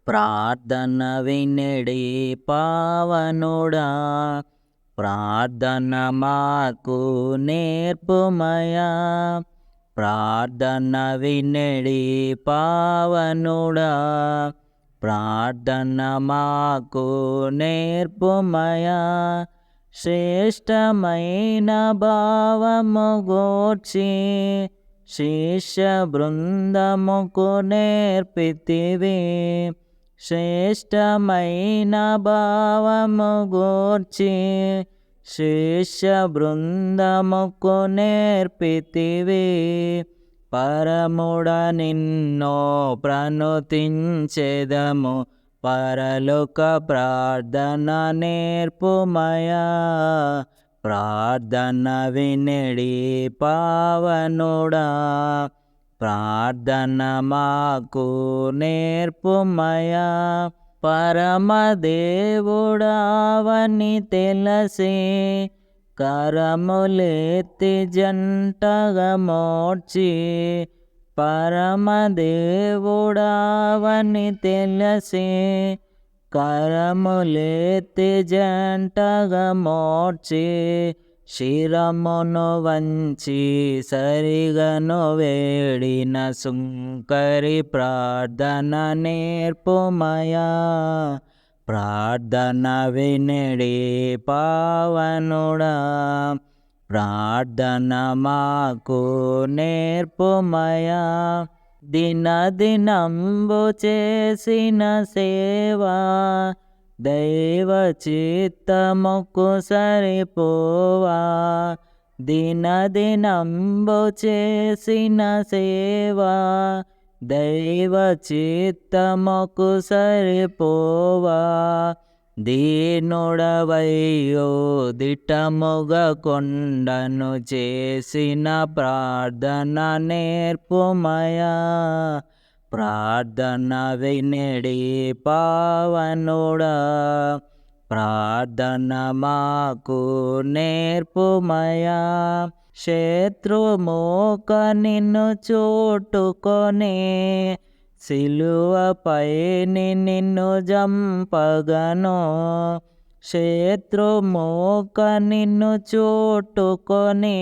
ప్రార్థన వినెడి పావనుడా, ప్రార్థన మాకు నేర్పుమయా. ప్రార్థన వినెడి పావనుడా, ప్రార్థన మాకు నేర్పుమయా. శ్రేష్టమైన భావము గూర్చి శిష్య బృందముకు నేర్పితివి. శ్రేష్టమైన భావము గూర్చి శిష్య బృందముకు నేర్పితివి. పరముడ నిన్నో ప్రణుతించెదము, పరలోక ప్రార్థన నేర్పుమయా. ప్రార్థన వినెడి పావనుడా, ప్రార్థన మాకు నేర్పుమయా. పరమదేవుడావని తెలిసి కరములెత్తి జంటగా మోడ్చి, పరమదేవుడావని తెలిసి కరములెత్తి జంటగా మోడ్చి, శిరమును వంచి సరిగను వేడిన సుంకరి ప్రార్థన నేర్పుమయా. ప్రార్థన వినెడి పావనుడా, ప్రార్థన మాకు నేర్పుమయా. దినదినంబు చేసిన సేవా దైవ చిత్తముకు సరిపోవా. దినదినంబు చేసిన సేవా దైవ చిత్తముకు సరిపోవా. దీనుడవయ్యో దిట్టముగా కొండను చేసిన ప్రార్థన నేర్పుమయా. ప్రార్థన వినెడి పావనుడా, ప్రార్థన మాకు నేర్పుమయా. శత్రుమూక నిన్ను చుట్టుకొని సిలువపై నిన్ను జంపగను. శత్రుమూక నిన్ను చుట్టుకొని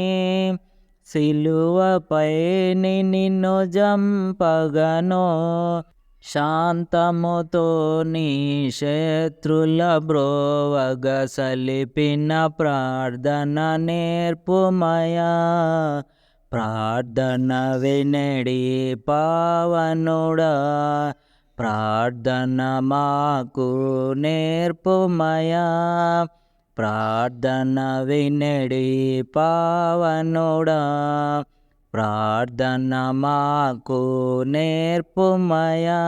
సిలువపై నిన్ను జంపగను. శాంతముతో నీ శత్రుల బ్రోవగ సలిపిన ప్రార్థన నేర్పుమయా. ప్రార్థన వినెడి పావనుడా, ప్రార్థన మాకు నేర్పుమయా. ప్రార్థన వినెడి పావనుడా, ప్రార్థన మాకు నేర్పుమయా.